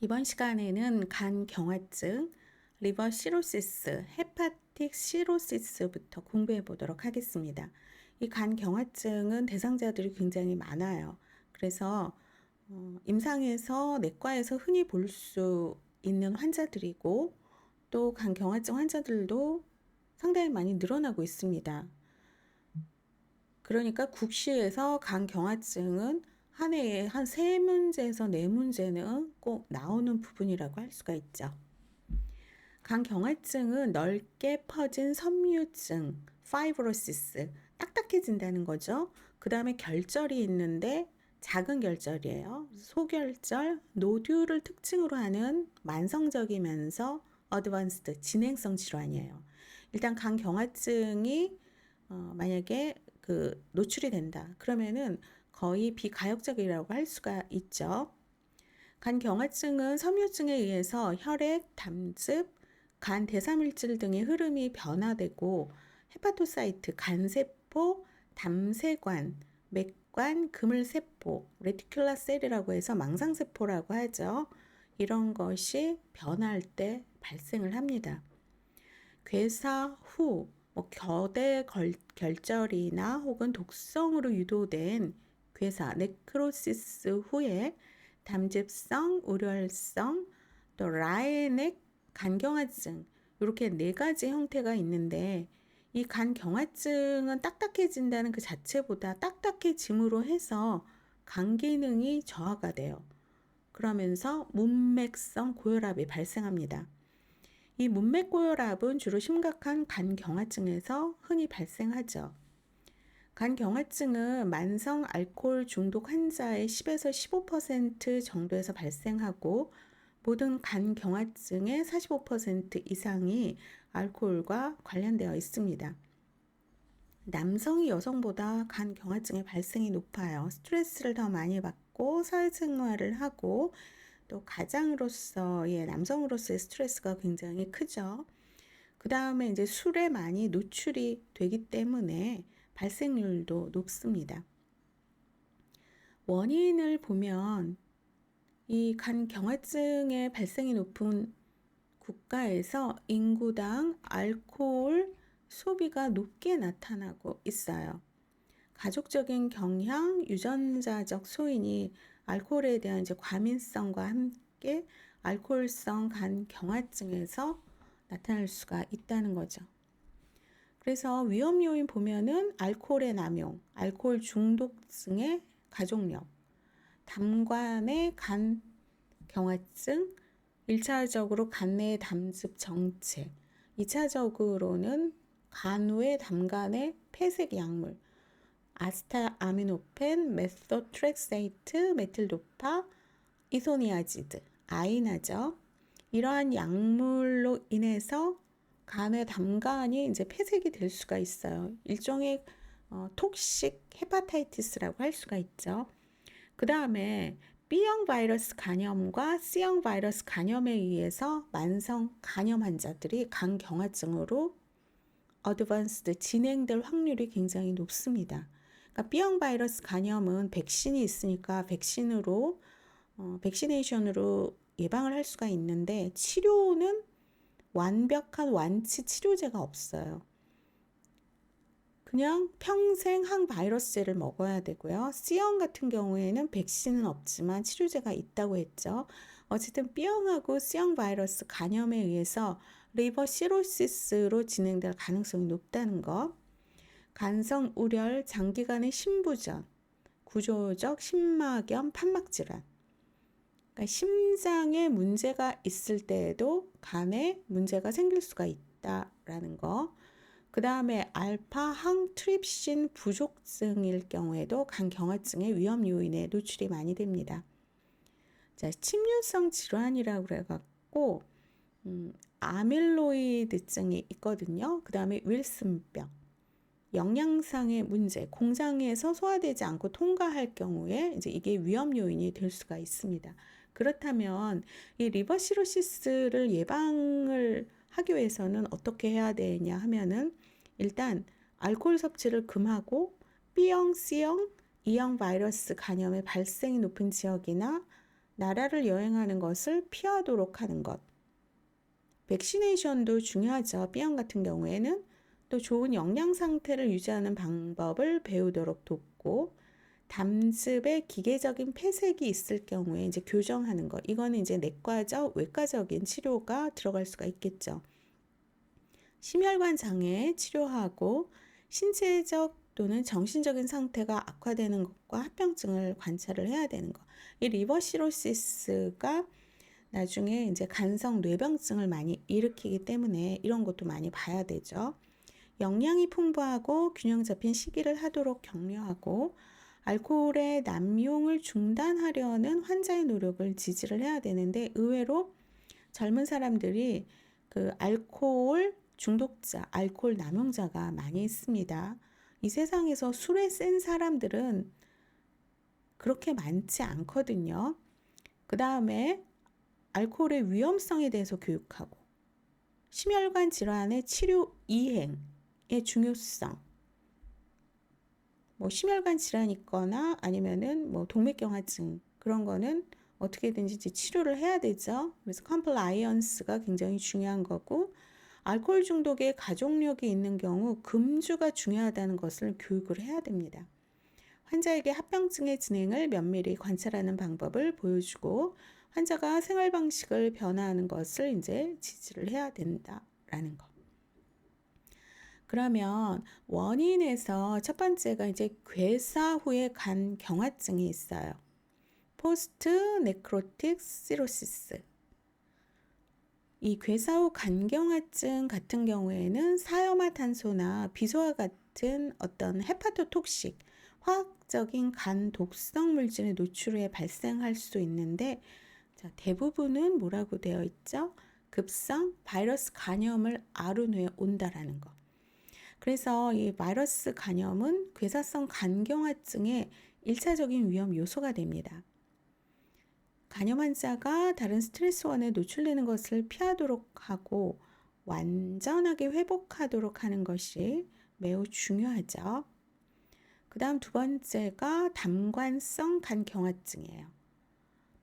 이번 시간에는 간 경화증, 리버 시로시스, 헤파틱 시로시스부터 공부해 보도록 하겠습니다. 이 간 경화증은 대상자들이 굉장히 많아요. 그래서 임상에서 내과에서 흔히 볼 수 있는 환자들이고 또 간 경화증 환자들도 상당히 많이 늘어나고 있습니다. 그러니까 국시에서 간 경화증은 한 해에 한 3문제에서 4문제는 꼭 나오는 부분이라고 할 수가 있죠. 간 경화증은 넓게 퍼진 섬유증, 파이브로시스, 딱딱해진다는 거죠. 그 다음에 결절이 있는데 작은 결절이에요. 소결절, 노듈을 특징으로 하는 만성적이면서 어드밴스드, 진행성 질환이에요. 일단 간 경화증이 만약에 노출이 된다. 그러면은 거의 비가역적이라고 할 수가 있죠. 간 경화증은 섬유증에 의해서 혈액, 담즙, 간 대사물질 등의 흐름이 변화되고 헤파토사이트, 간세포, 담세관, 맥관, 그물세포, 레티큘라 셀이라고 해서 망상세포라고 하죠. 이런 것이 변할 때 발생을 합니다. 괴사 후 겨대 결절이나 혹은 독성으로 유도된 괴사, 네크로시스 후에 담즙성, 우려성, 또 라에넥 간경화증 이렇게 4가지 형태가 있는데 이 간경화증은 딱딱해진다는 그 자체보다 딱딱해짐으로 해서 간 기능이 저하가 돼요. 그러면서 문맥성 고혈압이 발생합니다. 이 문맥 고혈압은 주로 심각한 간 경화증에서 흔히 발생하죠. 간 경화증은 만성 알코올 중독 환자의 10에서 15% 정도에서 발생하고 모든 간 경화증의 45% 이상이 알코올과 관련되어 있습니다. 남성이 여성보다 간 경화증의 발생이 높아요. 스트레스를 더 많이 받고 사회생활을 하고 또 가장으로서의 남성으로서의 스트레스가 굉장히 크죠. 그 다음에 이제 술에 많이 노출이 되기 때문에 발생률도 높습니다. 원인을 보면 이 간 경화증의 발생이 높은 국가에서 인구당 알코올 소비가 높게 나타나고 있어요. 가족적인 경향, 유전자적 소인이 알코올에 대한 이제 과민성과 함께 알코올성 간 경화증에서 나타날 수가 있다는 거죠. 그래서 위험 요인 보면은 알코올의 남용, 알코올 중독증의 가족력, 담관의 간 경화증, 1차적으로 간내 담즙 정체, 2차적으로는 간후의 담간의 폐색 약물, 아스타아미노펜, 메소트렉세이트, 메틸도파, 이소니아지드, 아이나죠. 이러한 약물로 인해서 간의 담간이 이제 폐색이 될 수가 있어요. 일종의 톡식 헤파타이티스라고 할 수가 있죠. 그 다음에 B형 바이러스 간염과 C형 바이러스 간염에 의해서 만성 간염 환자들이 간 경화증으로 어드밴스드 진행될 확률이 굉장히 높습니다. 그러니까 B형 바이러스 간염은 백신이 있으니까 백시네이션으로 예방을 할 수가 있는데 치료는 완벽한 완치 치료제가 없어요. 그냥 평생 항바이러스제를 먹어야 되고요. C형 같은 경우에는 백신은 없지만 치료제가 있다고 했죠. 어쨌든 B형하고 C형 바이러스 간염에 의해서 리버 시로시스로 진행될 가능성이 높다는 것. 간성 우렬, 장기간의 심부전, 구조적 심막염, 판막질환. 그러니까 심장에 문제가 있을 때에도 간에 문제가 생길 수가 있다라는 거. 그 다음에 알파 항트립신 부족증일 경우에도 간 경화증의 위험 요인에 노출이 많이 됩니다. 자, 침륜성 질환이라고 그래갖고 아밀로이드증이 있거든요. 그 다음에 윌슨병, 영양상의 문제, 공장에서 소화되지 않고 통과할 경우에 이제 이게 위험 요인이 될 수가 있습니다. 그렇다면 이 리버시로시스를 예방을 하기 위해서는 어떻게 해야 되냐 하면은 일단 알코올 섭취를 금하고 B형, C형, E형 바이러스 간염의 발생이 높은 지역이나 나라를 여행하는 것을 피하도록 하는 것. 백시네이션도 중요하죠. B형 같은 경우에는 또 좋은 영양 상태를 유지하는 방법을 배우도록 돕고, 담즙에 기계적인 폐색이 있을 경우에 이제 교정하는 것. 이거는 이제 내과적, 외과적인 치료가 들어갈 수가 있겠죠. 심혈관 장애 치료하고 신체적 또는 정신적인 상태가 악화되는 것과 합병증을 관찰을 해야 되는 것. 이 리버 시로시스가 나중에 이제 간성 뇌병증을 많이 일으키기 때문에 이런 것도 많이 봐야 되죠. 영양이 풍부하고 균형 잡힌 식이를 하도록 격려하고, 알코올의 남용을 중단하려는 환자의 노력을 지지를 해야 되는데, 의외로 젊은 사람들이 그 알코올 중독자, 알코올 남용자가 많이 있습니다. 이 세상에서 술에 센 사람들은 그렇게 많지 않거든요. 그 다음에 알코올의 위험성에 대해서 교육하고, 심혈관 질환의 치료 이행의 중요성, 뭐 심혈관 질환이 있거나 아니면은 뭐 동맥경화증, 그런 거는 어떻게든지 치료를 해야 되죠. 그래서 컴플라이언스가 굉장히 중요한 거고, 알코올 중독에 가족력이 있는 경우 금주가 중요하다는 것을 교육을 해야 됩니다. 환자에게 합병증의 진행을 면밀히 관찰하는 방법을 보여주고, 환자가 생활 방식을 변화하는 것을 이제 지지를 해야 된다라는 거. 그러면 원인에서 첫 번째가 이제 괴사 후에 간 경화증이 있어요. 포스트 네크로틱 시로시스. 이 괴사 후 간경화증 같은 경우에는 사염화탄소나 비소와 같은 어떤 헤파토톡식, 화학적인 간 독성 물질의 노출에 발생할 수 있는데, 자, 대부분은 뭐라고 되어 있죠? 급성 바이러스 간염을 앓은 후에 온다라는 거. 그래서 이 바이러스 간염은 괴사성 간경화증의 1차적인 위험 요소가 됩니다. 간염 환자가 다른 스트레스원에 노출되는 것을 피하도록 하고 완전하게 회복하도록 하는 것이 매우 중요하죠. 그 다음 두 번째가 담관성 간경화증이에요.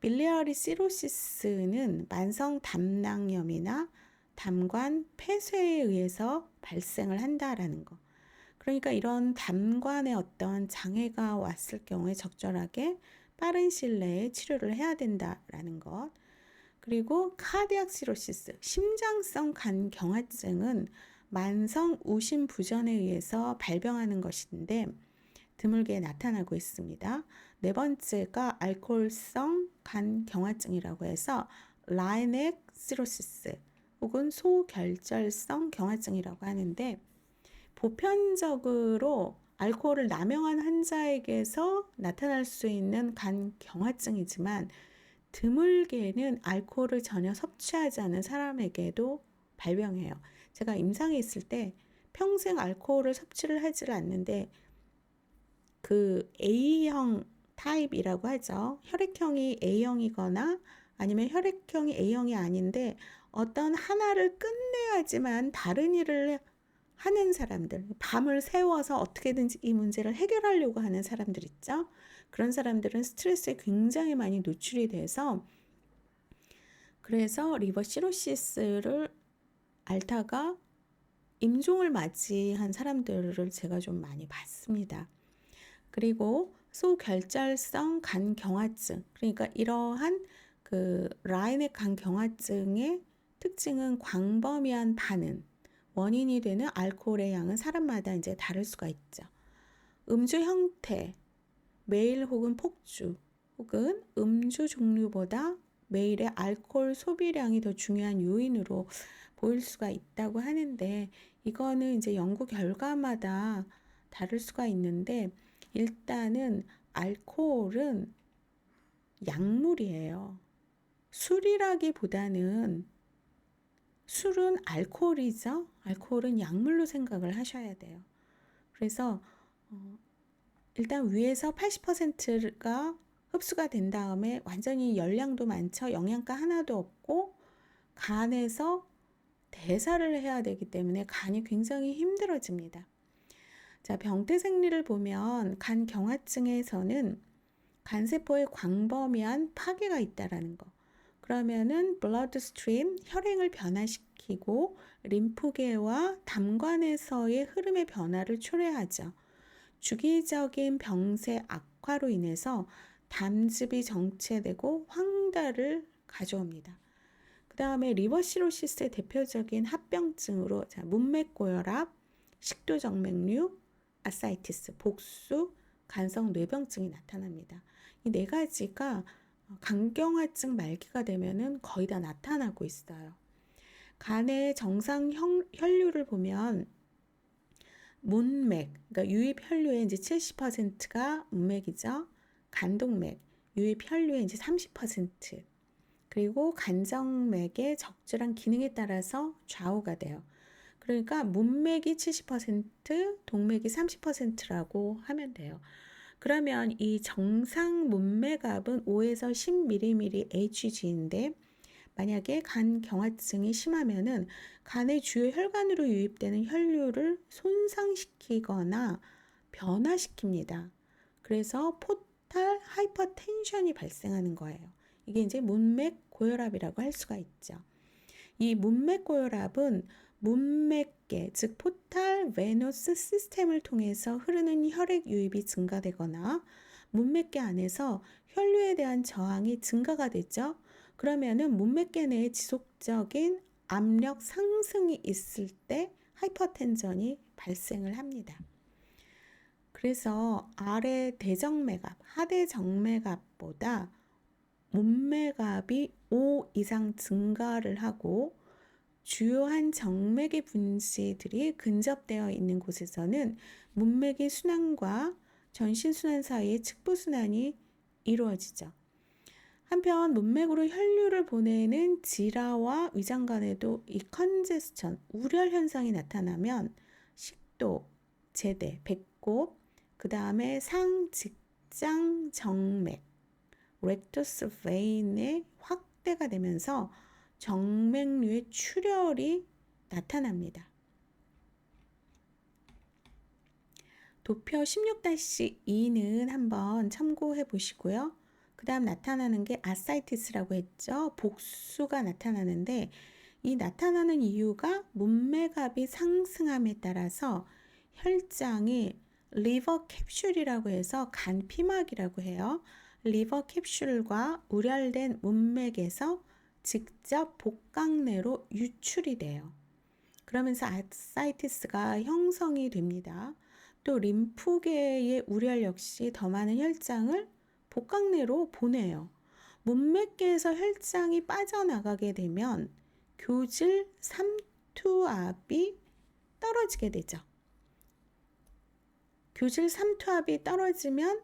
빌리어리 시로시스는 만성 담낭염이나 담관 폐쇄에 의해서 발생을 한다라는 거. 그러니까 이런 담관에 어떤 장애가 왔을 경우에 적절하게 빠른 시일 내에 치료를 해야 된다라는 것. 그리고 카디악 시로시스, 심장성 간경화증은 만성 우심 부전에 의해서 발병하는 것인데 드물게 나타나고 있습니다. 네 번째가 알코올성 간경화증이라고 해서 라이넥 시로시스 혹은 소결절성 경화증이라고 하는데, 보편적으로 알코올을 남용한 환자에게서 나타날 수 있는 간경화증이지만 드물게는 알코올을 전혀 섭취하지 않은 사람에게도 발병해요. 제가 임상에 있을 때 평생 알코올을 섭취를 하지를 않는데 그 A형 타입이라고 하죠. 혈액형이 A형이거나 아니면 혈액형이 A형이 아닌데 어떤 하나를 끝내야지만 다른 일을 하는 사람들, 밤을 새워서 어떻게든지 이 문제를 해결하려고 하는 사람들 있죠. 그런 사람들은 스트레스에 굉장히 많이 노출이 돼서, 그래서 리버 시로시스를 앓다가 임종을 맞이한 사람들을 제가 좀 많이 봤습니다. 그리고 소결절성 간경화증, 그러니까 이러한 그 라인의 간경화증의 특징은 광범위한 반응, 원인이 되는 알코올의 양은 사람마다 이제 다를 수가 있죠. 음주 형태, 매일 혹은 폭주, 혹은 음주 종류보다 매일의 알코올 소비량이 더 중요한 요인으로 보일 수가 있다고 하는데, 이거는 이제 연구 결과마다 다를 수가 있는데, 일단은 알코올은 약물이에요. 술이라기보다는 술은 알코올이죠. 알코올은 약물로 생각을 하셔야 돼요. 그래서 일단 위에서 80%가 흡수가 된 다음에 완전히 열량도 많죠. 영양가 하나도 없고 간에서 대사를 해야 되기 때문에 간이 굉장히 힘들어집니다. 자, 병태 생리를 보면 간 경화증에서는 간세포에 광범위한 파괴가 있다라는 거. 그러면은 bloodstream, 혈행을 변화시키고 림프계와 담관에서의 흐름의 변화를 초래하죠. 주기적인 병세 악화로 인해서 담즙이 정체되고 황달을 가져옵니다. 그 다음에 리버시로시스의 대표적인 합병증으로 문맥고혈압, 식도정맥류, 아사이티스, 복수, 간성뇌병증이 나타납니다. 이 네 가지가 간경화증 말기가 되면은 거의 다 나타나고 있어요. 간의 정상 혈류를 보면 문맥, 그러니까 유입 혈류의 이제 70%가 문맥이죠. 간동맥, 유입 혈류의 이제 30%. 그리고 간정맥의 적절한 기능에 따라서 좌우가 돼요. 그러니까 문맥이 70%, 동맥이 30%라고 하면 돼요. 그러면 이 정상 문맥압은 5에서 10mmHg인데 만약에 간 경화증이 심하면은 간의 주요 혈관으로 유입되는 혈류를 손상시키거나 변화시킵니다. 그래서 포탈 하이퍼텐션이 발생하는 거예요. 이게 이제 문맥 고혈압이라고 할 수가 있죠. 이 문맥 고혈압은 문맥계, 즉 포탈 베너스 시스템을 통해서 흐르는 혈액 유입이 증가되거나 문맥계 안에서 혈류에 대한 저항이 증가가 되죠. 그러면은 문맥계 내에 지속적인 압력 상승이 있을 때 하이퍼텐전이 발생을 합니다. 그래서 아래 대정맥압, 하대 정맥압보다 문맥압이 5 이상 증가를 하고 주요한 정맥의 분지들이 근접되어 있는 곳에서는 문맥의 순환과 전신순환 사이의 측부순환이 이루어지죠. 한편 문맥으로 혈류를 보내는 지라와 위장관에도 이 컨제스천, 우열 현상이 나타나면 식도, 제대, 배꼽, 그 다음에 상, 직장, 정맥, 렉터스 베인의 확대가 되면서 정맥류의 출혈이 나타납니다. 도표 16-2는 한번 참고해 보시고요. 그 다음 나타나는 게 아사이티스라고 했죠. 복수가 나타나는데 이 나타나는 이유가 문맥압이 상승함에 따라서 혈장이 리버 캡슐이라고 해서 간 피막이라고 해요. 리버 캡슐과 우열된 문맥에서 직접 복강내로 유출이 돼요. 그러면서 아사이티스가 형성이 됩니다. 또 림프계의 우열 역시 더 많은 혈장을 복강내로 보내요. 문맥계에서 혈장이 빠져나가게 되면 교질 삼투압이 떨어지게 되죠. 교질 삼투압이 떨어지면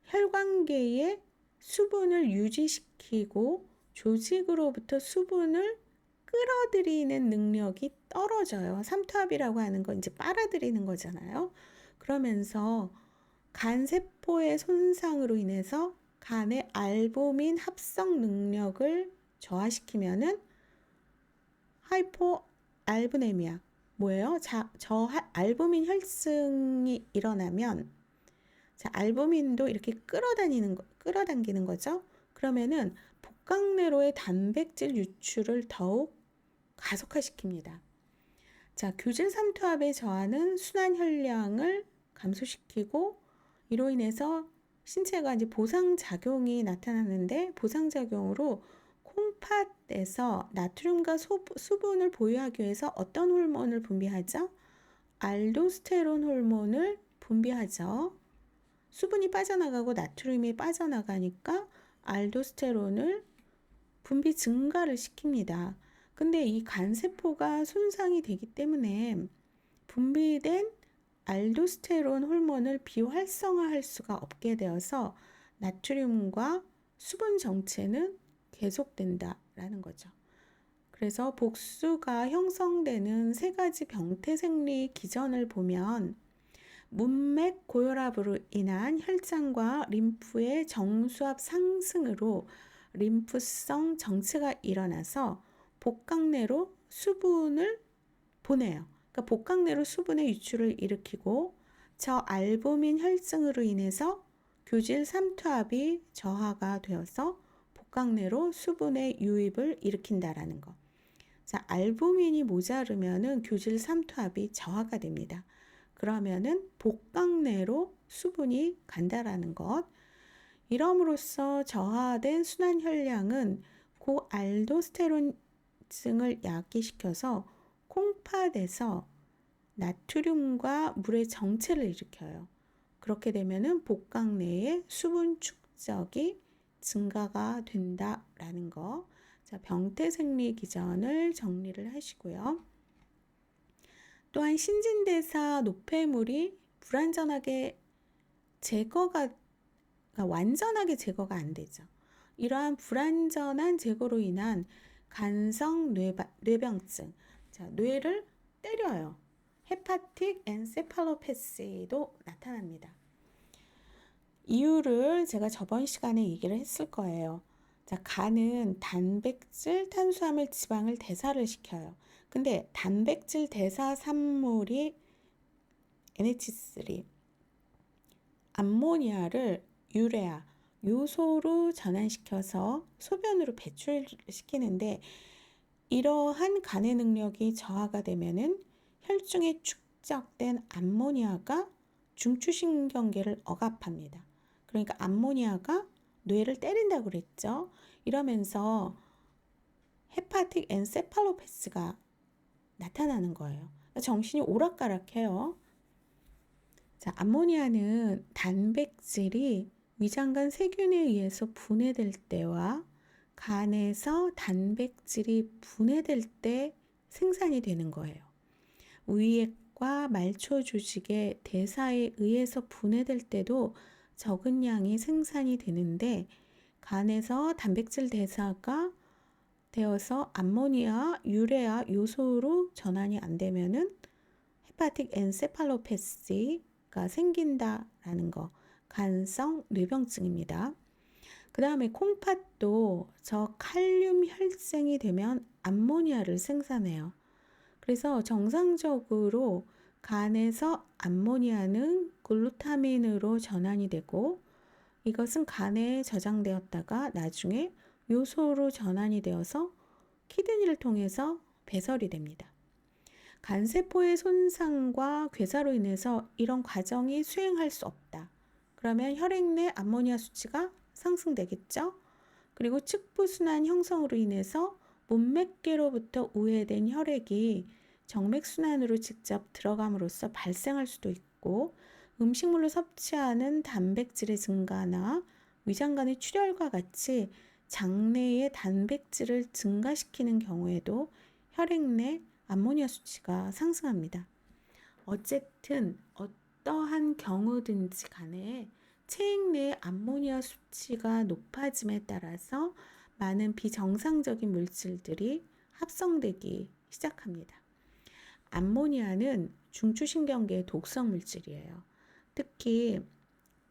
혈관계의 수분을 유지시키고 조직으로부터 수분을 끌어들이는 능력이 떨어져요. 삼투압이라고 하는 건 이제 빨아들이는 거잖아요. 그러면서 간세포의 손상으로 인해서 간의 알부민 합성 능력을 저하시키면은 하이포알부네미아 뭐예요? 알부민 혈증이 일어나면 알부민도 이렇게 끌어당기는 거죠. 그러면은 복강내로의 단백질 유출을 더욱 가속화시킵니다. 교질 삼투압의 저하는 순환 혈량을 감소시키고 이로 인해서 신체가 이제 보상작용이 나타나는데 보상작용으로 콩팥에서 나트륨과 수분을 보유하기 위해서 어떤 호르몬을 분비하죠? 알도스테론 호르몬을 분비하죠. 수분이 빠져나가고 나트륨이 빠져나가니까 알도스테론을 분비 증가를 시킵니다. 근데 이 간세포가 손상이 되기 때문에 분비된 알도스테론 호르몬을 비활성화할 수가 없게 되어서 나트륨과 수분 정체는 계속된다라는 거죠. 그래서 복수가 형성되는 세 가지 병태 생리 기전을 보면 문맥 고혈압으로 인한 혈장과 림프의 정수압 상승으로 림프성 정체가 일어나서 복강내로 수분을 보내요. 그러니까 복강내로 수분의 유출을 일으키고 저 알부민 혈증으로 인해서 교질 삼투압이 저하가 되어서 복강 내로 수분의 유입을 일으킨다라는 거. 자, 알부민이 모자르면은 교질 삼투압이 저하가 됩니다. 그러면은 복강 내로 수분이 간다라는 것. 이럼으로써 저하된 순환 혈량은 고알도스테론증을 야기시켜서 콩팥에서 나트륨과 물의 정체를 일으켜요. 그렇게 되면은 복강 내에 수분 축적이 증가가 된다라는 거. 자, 병태생리 기전을 정리를 하시고요. 또한 신진대사 노폐물이 불완전하게 완전하게 제거가 안 되죠. 이러한 불완전한 제거로 인한 간성 뇌병증, 자, 뇌를 때려요. 헤파틱 엔세팔로패시도 나타납니다. 이유를 제가 저번 시간에 얘기를 했을 거예요. 자, 간은 단백질, 탄수화물, 지방을 대사를 시켜요. 근데 단백질 대사 산물이 NH3, 암모니아를 유레아, 요소로 전환시켜서 소변으로 배출시키는데 이러한 간의 능력이 저하가 되면은 혈중에 축적된 암모니아가 중추신경계를 억압합니다. 그러니까 암모니아가 뇌를 때린다고 그랬죠. 이러면서 헤파틱 엔세팔로패스가 나타나는 거예요. 정신이 오락가락해요. 자, 암모니아는 단백질이 위장관 세균에 의해서 분해될 때와 간에서 단백질이 분해될 때 생산이 되는 거예요. 위액과 말초 조직의 대사에 의해서 분해될 때도 적은 양이 생산이 되는데 간에서 단백질 대사가 되어서 암모니아, 유레아 요소로 전환이 안 되면은 헤파틱 엔세팔로패시가 생긴다라는 거, 간성 뇌병증입니다. 그 다음에 콩팥도 저칼륨 혈증이 되면 암모니아를 생산해요. 그래서 정상적으로 간에서 암모니아는 글루타민으로 전환이 되고 이것은 간에 저장되었다가 나중에 요소로 전환이 되어서 키드니를 통해서 배설이 됩니다. 간세포의 손상과 괴사로 인해서 이런 과정이 수행할 수 없다. 그러면 혈액 내 암모니아 수치가 상승되겠죠? 그리고 측부순환 형성으로 인해서 문맥계로부터 우회된 혈액이 정맥순환으로 직접 들어감으로써 발생할 수도 있고 음식물로 섭취하는 단백질의 증가나 위장간의 출혈과 같이 장내의 단백질을 증가시키는 경우에도 혈액 내 암모니아 수치가 상승합니다. 어쨌든 어떠한 경우든지 간에 체액 내 암모니아 수치가 높아짐에 따라서 많은 비정상적인 물질들이 합성되기 시작합니다. 암모니아는 중추신경계의 독성 물질이에요. 특히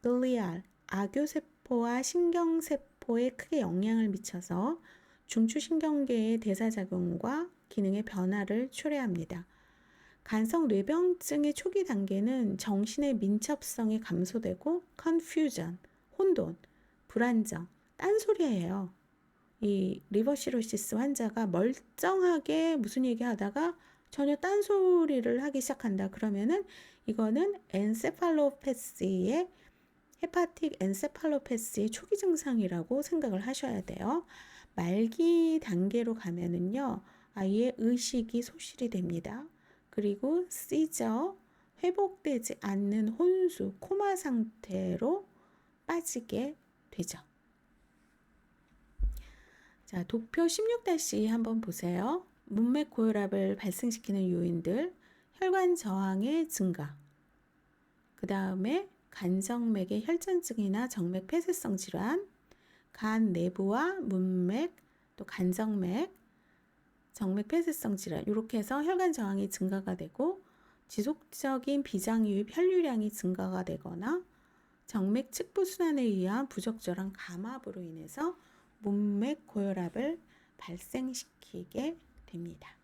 글리알, 악교세포와 신경세포에 크게 영향을 미쳐서 중추신경계의 대사작용과 기능의 변화를 초래합니다. 간성 뇌병증의 초기 단계는 정신의 민첩성이 감소되고 confusion, 혼돈, 불안정, 딴소리예요. 이 리버시로시스 환자가 멀쩡하게 무슨 얘기하다가 전혀 딴소리를 하기 시작한다. 그러면은 이거는 엔세팔로패시의 헤파틱 엔세팔로패시의 초기 증상이라고 생각을 하셔야 돼요. 말기 단계로 가면은요, 아이의 의식이 소실이 됩니다. 그리고 시저, 회복되지 않는 혼수, 코마 상태로 빠지게 되죠. 자, 도표 16-2 한번 보세요. 문맥 고혈압을 발생시키는 요인들, 혈관 저항의 증가, 그 다음에 간정맥의 혈전증이나 정맥 폐쇄성 질환, 간 내부와 문맥, 또 간정맥, 정맥 폐쇄성 질환, 이렇게 해서 혈관 저항이 증가가 되고 지속적인 비장유입 혈류량이 증가가 되거나 정맥 측부 순환에 의한 부적절한 감압으로 인해서 문맥 고혈압을 발생시키게 됩니다.